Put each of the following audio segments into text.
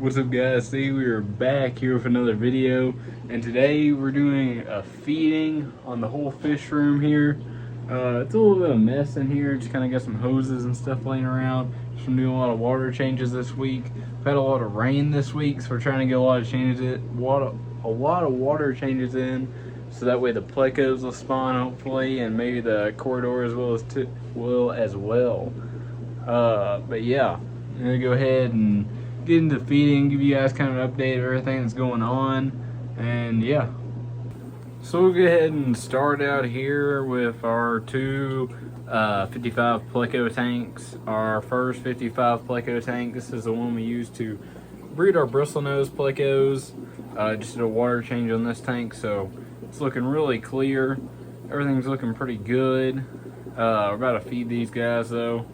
What's up, guys? See, we are back here with another video, and today we're doing a feeding on the whole fish room here. It's a little bit of a mess in here. Just kind of got some hoses and stuff laying around. Just been doing a lot of water changes this week. We've had a lot of rain this week, so we're trying to get a lot of water changes in, so that way the plecos will spawn hopefully, and maybe the corridor will as well. But yeah, I'm gonna go ahead and get into feeding, give you guys kind of an update of everything that's going on, and yeah. So we'll go ahead and start out here with our two 55 pleco tanks. Our first 55 pleco tank, this is the one we use to breed our bristlenose plecos. Just did a water change on this tank, so it's looking really clear. Everything's looking pretty good. We're about to feed these guys though.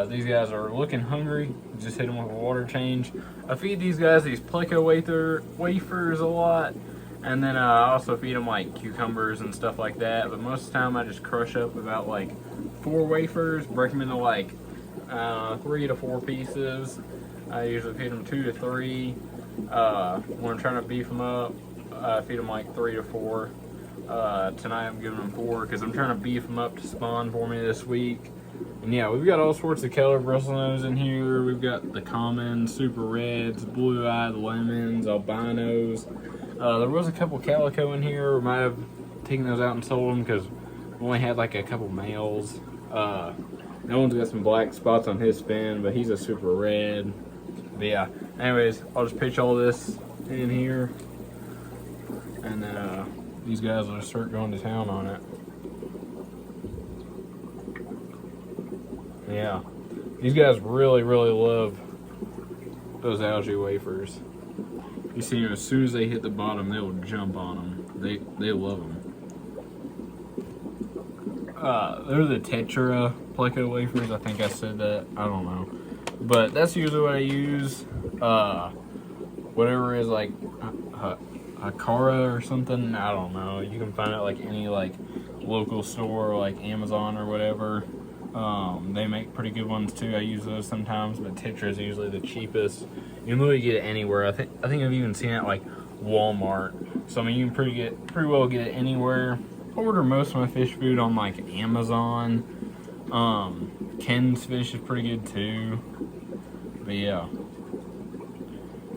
These guys are looking hungry. Just hit them with a water change. I feed these guys these pleco wafers a lot, and then I also feed them like cucumbers and stuff like that. But most of the time I just crush up about like 4 wafers, break them into like 3 to 4 pieces. I usually feed them 2 to 3. When I'm trying to beef them up, I feed them like 3 to 4. Tonight I'm giving them 4 because I'm trying to beef them up to spawn for me this week. And yeah, we've got all sorts of color bristlenose in here. We've got the common, super reds, blue-eyed lemons, albinos. There was a couple calico in here. We might have taken those out and sold them because we only had like a couple males. That one's got some black spots on his fin, but he's a super red. But yeah, anyways, I'll just pitch all this in here, and then these guys will just start going to town on it. Yeah, these guys really love those algae wafers. You see them, as soon as they hit the bottom, they will jump on them. They love them. They're the Tetra pleco wafers. I think I said that. I don't know, but that's usually what I use. Whatever is like Hakara or something. I don't know. You can find it like any like local store, like Amazon or whatever. They make pretty good ones too. I use those sometimes, but Tetra is usually the cheapest. You can literally get it anywhere. I think I've even seen it like Walmart. So I mean, you can pretty well get it anywhere. I order most of my fish food on like Amazon. Ken's Fish is pretty good too. But yeah,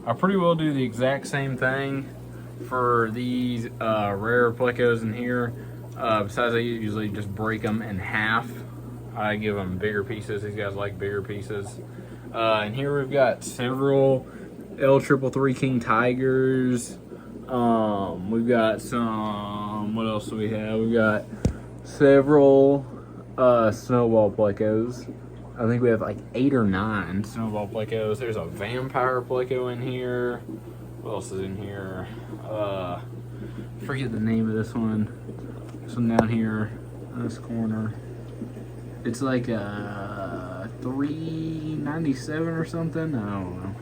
I pretty well do the exact same thing for these rare plecos in here. Besides, I usually just break them in half. I give them bigger pieces. These guys like bigger pieces. And here we've got several L333 King Tigers. We've got some, what else do we have? We've got several snowball plecos. I think we have like 8 or 9 snowball plecos. There's a vampire pleco in here. What else is in here? Forget the name of this one. This one down here in this corner. It's like a 397 or something. I don't know.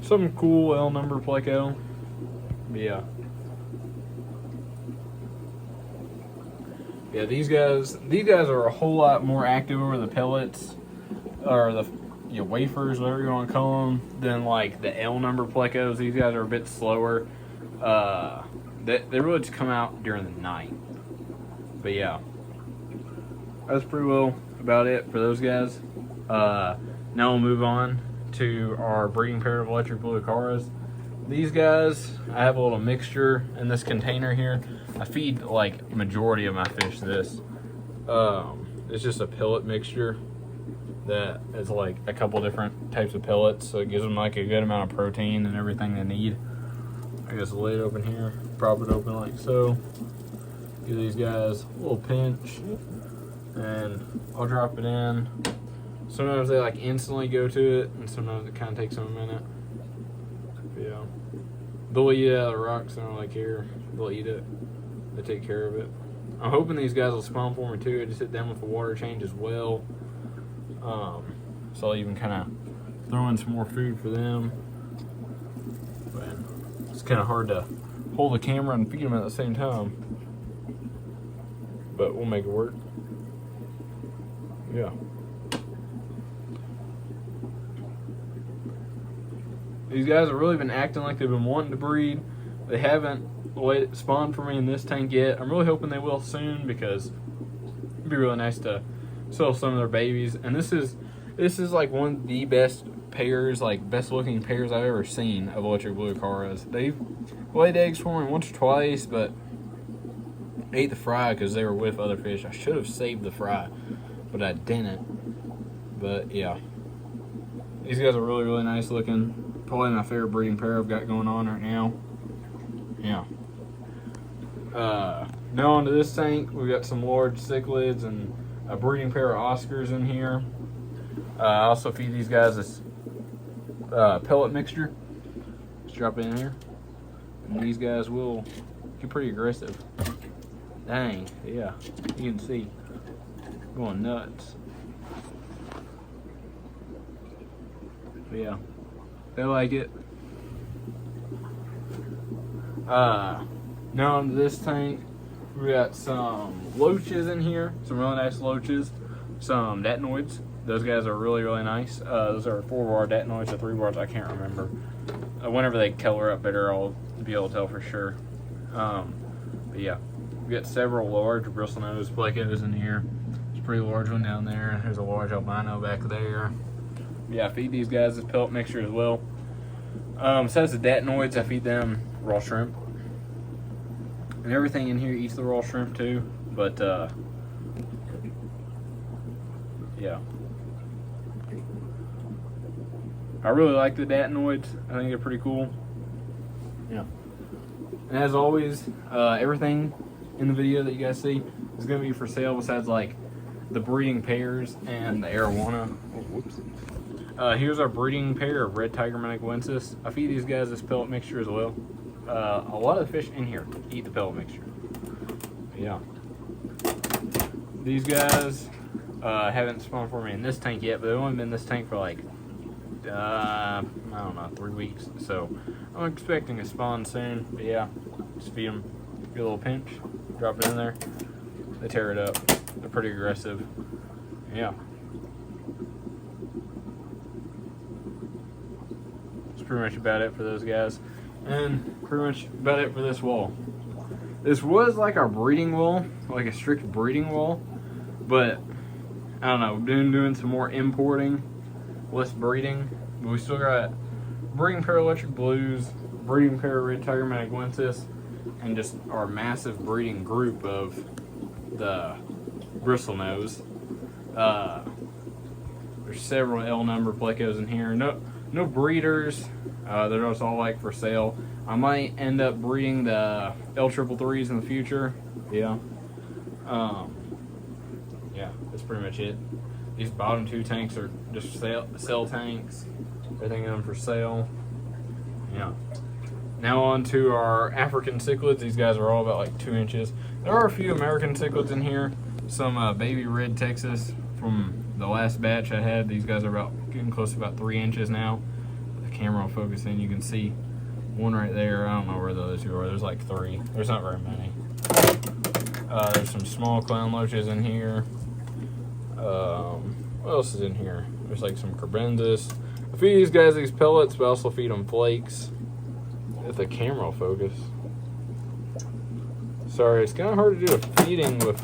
Some cool L number pleco. But yeah. Yeah, these guys are a whole lot more active over the pellets or the wafers, whatever you want to call them, than like the L number plecos. These guys are a bit slower. They really just come out during the night. But yeah, that's pretty well about it for those guys. Now we'll move on to our breeding pair of electric blue acaras. These guys, I have a little mixture in this container here. I feed like majority of my fish this. It's just a pellet mixture that is like a couple different types of pellets, so it gives them like a good amount of protein and everything they need. I guess lay it open here, prop it open like so. Give these guys a little pinch, and I'll drop it in. Sometimes they like instantly go to it, and sometimes it kind of takes them a minute. Yeah, they'll eat it out of the rocks. They don't like here. They'll eat it. They take care of it. I'm hoping these guys will spawn for me too. I just hit them with a water change as well. So I'll even kind of throw in some more food for them. But it's kind of hard to hold the camera and feed them at the same time. But we'll make it work. Yeah. These guys have really been acting like they've been wanting to breed. They haven't spawned for me in this tank yet. I'm really hoping they will soon, because it'd be really nice to sell some of their babies. And this is like one of the best pairs, like best looking pairs I've ever seen of electric blue acaras. They've laid eggs for me once or twice, but ate the fry because they were with other fish. I should have saved the fry, but I didn't. But yeah, these guys are really, really nice looking. Probably my favorite breeding pair I've got going on right now. Yeah. Now onto this tank, we got some large cichlids and a breeding pair of Oscars in here. I also feed these guys this pellet mixture. Just drop it in here, and these guys will get pretty aggressive. Dang, yeah, you can see going nuts. But yeah, they like it. Now onto this tank, we got some loaches in here, some really nice loaches, some datinoids. Those guys are really, really nice. Those are 4-bar datinoids or 3 bars, I can't remember. Whenever they color up better, I'll be able to tell for sure. But yeah, we got several large bristlenose plecos in here. There's a pretty large one down there. There's a large albino back there. But yeah, I feed these guys this pellet mixture as well. Besides the datinoids, I feed them raw shrimp. And everything in here eats the raw shrimp too, but yeah. I really like the datinoids. I think they're pretty cool. Yeah. And as always, everything in the video that you guys see is going to be for sale besides like the breeding pairs and the arowana. Oh, whoops. Here's our breeding pair of red tiger manicuensis. I feed these guys this pellet mixture as well. A lot of the fish in here eat the pellet mixture. Yeah. These guys haven't spawned for me in this tank yet, but they've only been in this tank for like, I don't know, 3 weeks. So I'm expecting a spawn soon. But yeah, just feed them, get a little pinch, drop it in there. They tear it up. They're pretty aggressive. Yeah. That's pretty much about it for those guys. And pretty much about it for this wall. This was like our breeding wall, like a strict breeding wall, but I don't know, doing some more importing, less breeding. But we still got breeding pair of electric blues, breeding pair of red tiger manicuensis, and just our massive breeding group of the bristlenose. There's several L number plecos in here. No breeders. They're just all like for sale. I might end up breeding the L333s in the future. Yeah. Yeah, that's pretty much it. These bottom 2 tanks are just sell tanks. Everything in them for sale. Yeah. Now on to our African cichlids. These guys are all about like 2 inches. There are a few American cichlids in here. Some baby red Texas from the last batch I had. These guys are getting close to about 3 inches now. The camera will focus in. You can see one right there. I don't know where the other 2 are. There's like 3. There's not very many. There's some small clown loaches in here. What else is in here? There's like some carbendus. I feed these guys these pellets, but I also feed them flakes. If the camera will focus. Sorry, it's kind of hard to do a feeding with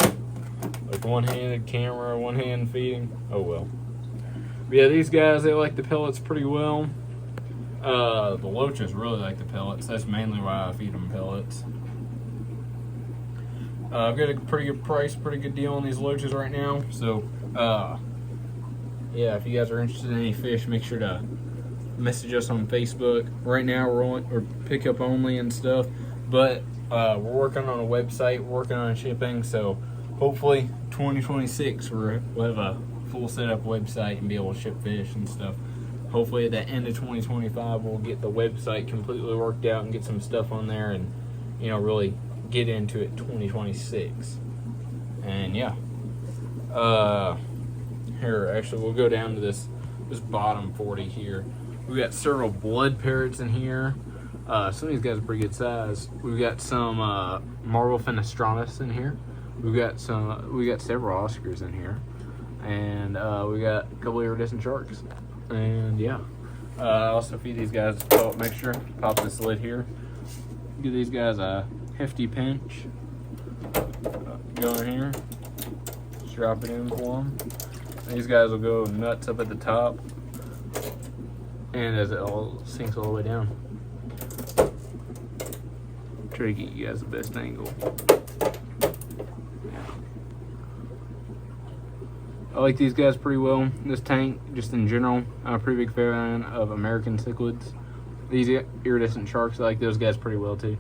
like one-handed camera, one-hand feeding. Oh well. But yeah, these guys, they like the pellets pretty well. The loaches really like the pellets. That's mainly why I feed them pellets. I've got a pretty good price, pretty good deal on these loaches right now. So, yeah, if you guys are interested in any fish, make sure to message us on Facebook. Right now, we're pickup only and stuff, but we're working on a website, working on shipping. So, hopefully, 2026 we'll have a full setup website and be able to ship fish and stuff. Hopefully, at the end of 2025, we'll get the website completely worked out and get some stuff on there, and really get into it 2026. And yeah, here actually we'll go down to this bottom 40 here. We got several blood parrots in here. Some of these guys are pretty good size. We've got some marble fenestratus in here. We got several Oscars in here, and we got a couple iridescent sharks. And yeah, I also feed these guys a pellet mixture. Pop this lid here. Give these guys a hefty pinch. Go in here. Just drop it in for them. These guys will go nuts up at the top, and as it all sinks all the way down. Try to get you guys the best angle. I like these guys pretty well. This tank, just in general, I'm a pretty big fan of American cichlids. These iridescent sharks, I like those guys pretty well too.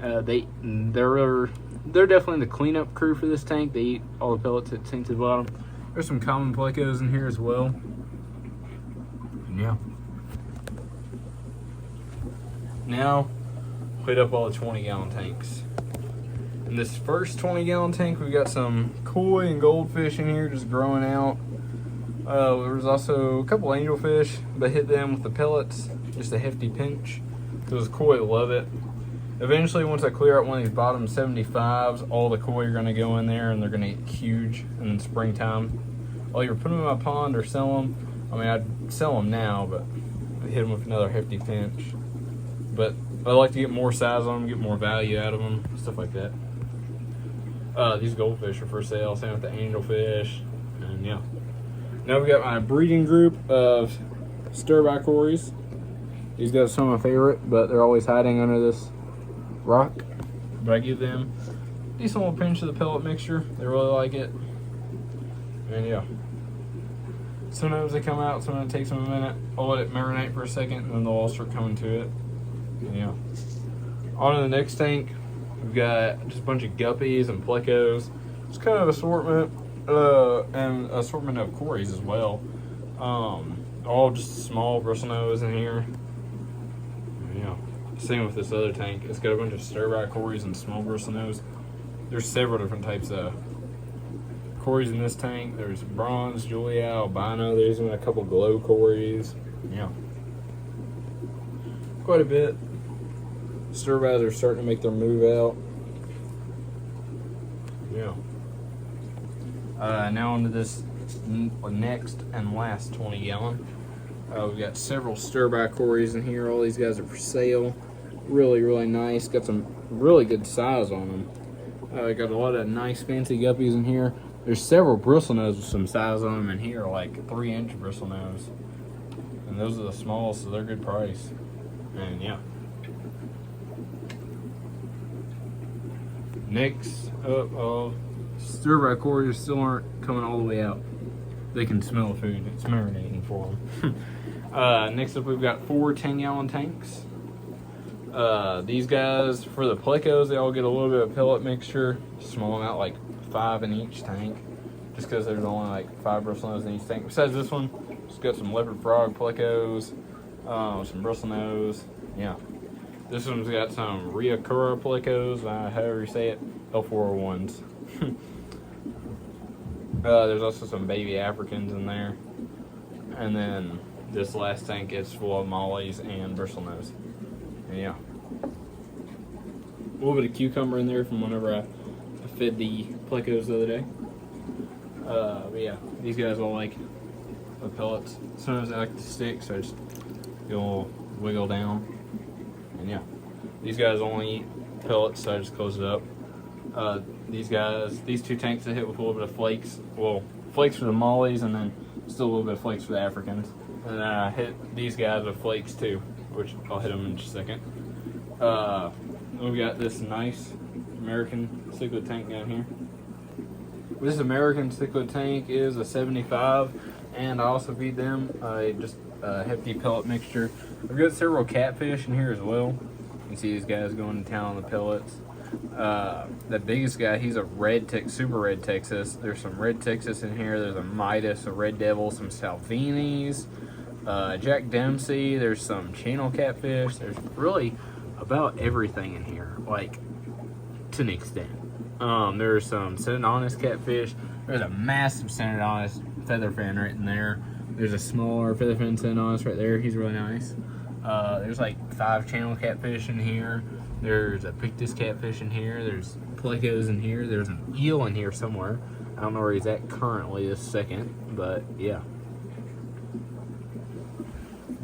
They're definitely the cleanup crew for this tank. They eat all the pellets that sink to the bottom. There's some common plecos in here as well. Yeah. Now, put up all the 20-gallon tanks. In this first 20-gallon tank, we've got some koi and goldfish in here just growing out. There's also a couple angelfish, but hit them with the pellets, just a hefty pinch. Those koi love it. Eventually, once I clear out one of these bottom 75s, all the koi are going to go in there and they're going to get huge in springtime. I'll either put them in my pond or sell them. I mean, I'd sell them now, but I hit them with another hefty pinch. But I like to get more size on them, get more value out of them, stuff like that. These goldfish are for sale, same with the angelfish, and yeah. Now we got my breeding group of stir-by-cories. These guys are some of my favorite, but they're always hiding under this rock. But I give them a decent little pinch of the pellet mixture. They really like it. And yeah. Sometimes they come out, sometimes it takes them a minute. I'll let it marinate for a second, and then they'll all start coming to it. And yeah. On to the next tank. We've got just a bunch of guppies and plecos. It's kind of assortment, and assortment of cories as well. All just small bristlenose in here. Yeah. Same with this other tank. It's got a bunch of stir-by cories and small bristlenose. There's several different types of cories in this tank. There's bronze, Julia, albino. There's even a couple glow cories. Yeah. Quite a bit. Stir-bys are starting to make their move out. Yeah. Now onto this next and last 20-gallon. We've got several stir-by cories in here. All these guys are for sale. Really, really nice. Got some really good size on them. Got a lot of nice fancy guppies in here. There's several bristlenose with some size on them in here, like 3-inch bristlenose. And those are the smallest, so they're good price. And yeah. Next up, stir-by cories still aren't coming all the way out. They can smell the food. It's marinating for them. Next up, we've got 4 10-gallon tanks. These guys, for the plecos, they all get a little bit of pellet mixture. Small amount, like 5 in each tank. Just because there's only like 5 bristlenose in each tank. Besides this one, it's got some leopard frog plecos, some bristlenose. Yeah. This one's got some Ryukura plecos, however you say it, L401s. There's also some baby Africans in there. And then this last tank is full of mollies and bristlenose. And yeah. A little bit of cucumber in there from whenever I fed the plecos the other day. But yeah, these guys all like the pellets. Sometimes I like the stick, so I just go wiggle down. And yeah, these guys only eat pellets, so I just close it up. These 2 tanks I hit with a little bit of flakes. Well, flakes for the mollies, and then still a little bit of flakes for the Africans. And then I hit these guys with flakes too, which I'll hit them in just a second. We got this nice American cichlid tank down here. This American cichlid tank is a 75, and I also feed them just a hefty pellet mixture. I've got several catfish in here as well. You can see these guys going to town on the pellets. The biggest guy, he's a super red Texas. There's some red Texas in here. There's a Midas, a red devil, some Salvinis, Jack Dempsey. There's some channel catfish. There's really about everything in here, like to an extent. There's some Synodontis catfish. There's a massive Synodontis featherfin right in there. There's a smaller featherfin Synodontis right there. He's really nice. There's like 5 channel catfish in here. There's a Pictus catfish in here. There's plecos in here. There's an eel in here somewhere. I don't know where he's at currently this second, but yeah.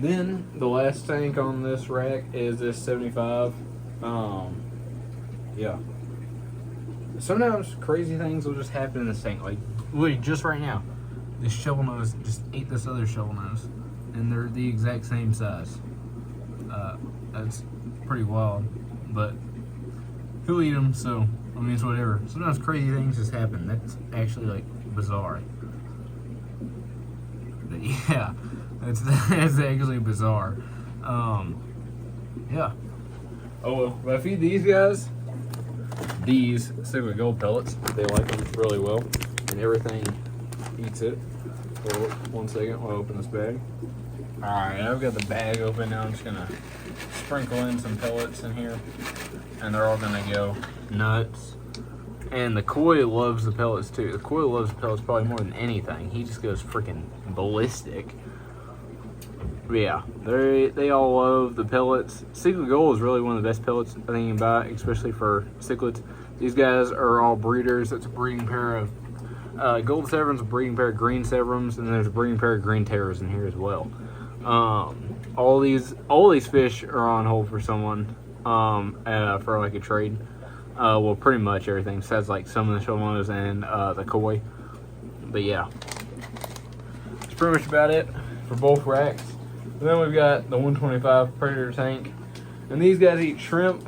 Then the last tank on this rack is this 75. Yeah. Sometimes crazy things will just happen in this tank. Like, literally, just right now, this shovel nose just ate this other shovel nose, and they're the exact same size. That's pretty wild, but who eat them? So I mean, it's whatever. Sometimes crazy things just happen. That's actually like bizarre. But yeah, that's actually bizarre. Yeah. Oh well, if I feed these guys these Cichlid Gold pellets, they like them really well, and everything eats it. So 1 second, I'll open this bag. Alright, I've got the bag open now. I'm just gonna sprinkle in some pellets in here, and they're all gonna go nuts. And the koi loves the pellets too. The koi loves the pellets probably more than anything. He just goes freaking ballistic. But yeah, they all love the pellets. Cichlid Gold is really one of the best pellets I think you can buy, especially for cichlids. These guys are all breeders. It's a breeding pair of gold severums, a breeding pair of green severums, and there's a breeding pair of green terrors in here as well. All these fish are on hold for someone for like a trade. Well, pretty much everything besides like some of the shovelnose and the koi. But yeah, that's pretty much about it for both racks. And then we've got the 125 predator tank, and these guys eat shrimp.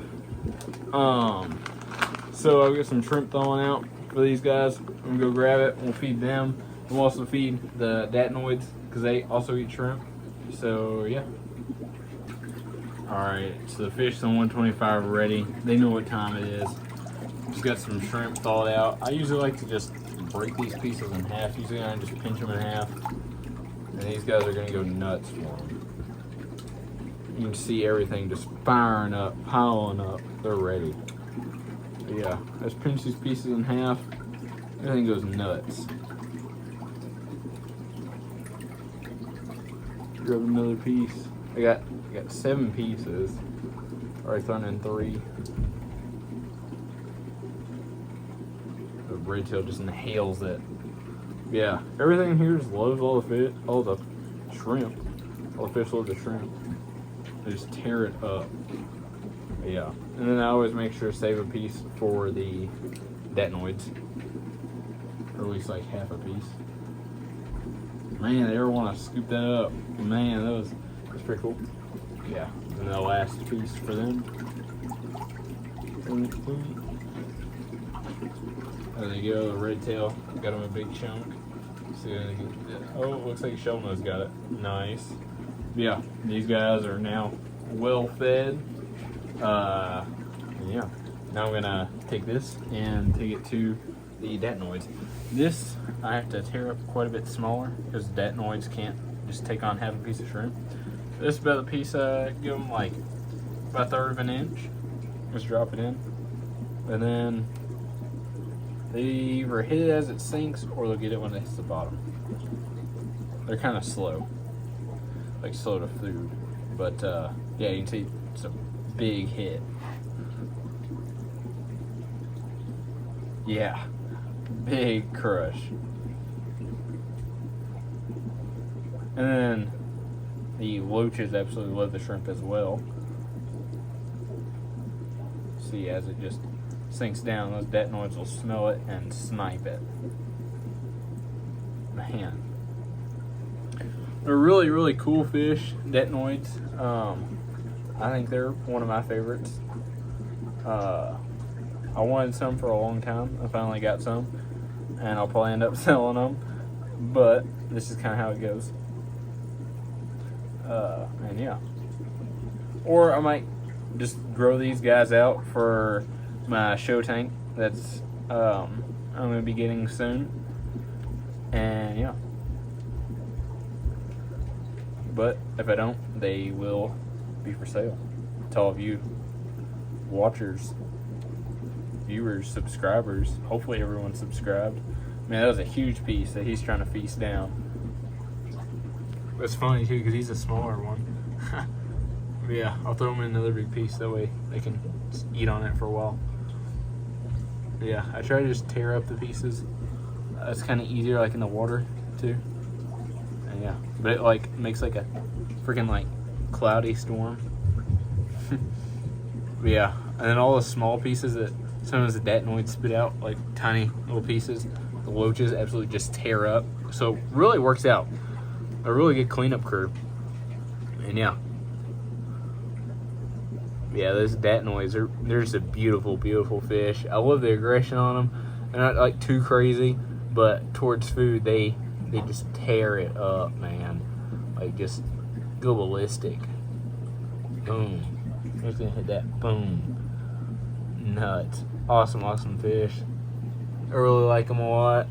So I'll get some shrimp thawing out for these guys. I'm gonna go grab it. We'll feed them. We'll also feed the datnoids because they also eat shrimp. So yeah. Alright, so the fish on 125 are ready. They know what time it is. Just got some shrimp thawed out. I usually like to just break these pieces in half. Usually I just pinch them in half. And these guys are going to go nuts for them. You can see everything just firing up, piling up. They're ready. But yeah, let's pinch these pieces in half. Everything goes nuts. Grab another piece. I got 7 pieces. Already thrown in 3. The red tail just inhales it. Yeah, everything here just loves all the fish, all the shrimp. All the fish love the shrimp. They just tear it up. But yeah, and then I always make sure to save a piece for the datnoids, or at least like half a piece. Man, they ever want to scoop that up? Man, that's pretty cool. Yeah, and the last piece for them. There they go, the red tail. Got them a big chunk. See, oh, it looks like shovelnose got it. Nice. Yeah, these guys are now well fed. And yeah, now I'm gonna take this and take it to the datnoids. This I have to tear up quite a bit smaller because datnoids can't just take on half a piece of shrimp. This is about a piece, give them like about 1/3 of an inch. Just drop it in, and then they either hit it as it sinks or they'll get it when it hits the bottom. They're kind of slow, like slow to food, but yeah, you can see it's a big hit. Yeah, big crush. And then the loaches absolutely love the shrimp as well. See, as it just sinks down, those datnoids will smell it and snipe it. Man, they're really, really cool fish, datnoids. I think they're one of my favorites. I wanted some for a long time. I finally got some, and I'll probably end up selling them, but this is kind of how it goes. And yeah, or I might just grow these guys out for my show tank that's I'm gonna be getting soon. And yeah, but if I don't, they will be for sale to all of you watchers, viewers, subscribers. Hopefully everyone's subscribed. Man, that was a huge piece that he's trying to feast down. It's funny too because he's a smaller one. But yeah, I'll throw him in another big piece, that way they can eat on it for a while. But yeah, I try to just tear up the pieces. It's kind of easier like in the water too. And Yeah, but it like makes like a freaking like cloudy storm. But yeah, and then all the small pieces that sometimes the datinoids spit out, like tiny little pieces, the loaches absolutely just tear up. So really works out. A really good cleanup crew. And yeah. Yeah, those datinoids, they're just a beautiful, beautiful fish. I love the aggression on them. They're not like too crazy, but towards food, they just tear it up, man. Like just go ballistic. Boom. Just gonna hit that. Boom. Nuts. Awesome, awesome fish. I really like them a lot.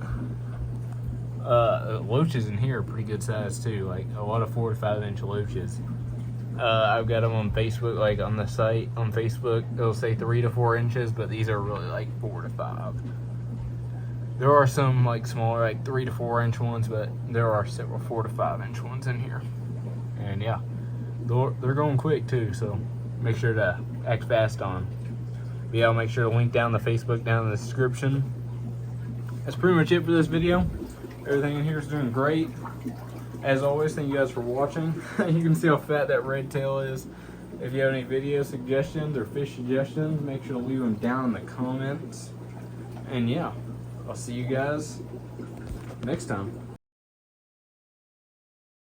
Loaches in here are pretty good size too. Like a lot of 4 to 5 inch loaches. I've got them on Facebook, like on the site on Facebook. It'll say 3 to 4 inches, but these are really like 4 to 5. There are some like smaller, like 3 to 4 inch ones, but there are several 4 to 5 inch ones in here. And yeah, they're going quick too, so make sure to act fast on them. But yeah, I'll make sure to link down the Facebook down in the description. That's pretty much it for this video. Everything in here is doing great. As always, thank you guys for watching. You can see how fat that red tail is. If you have any video suggestions or fish suggestions, make sure to leave them down in the comments. And yeah, I'll see you guys next time.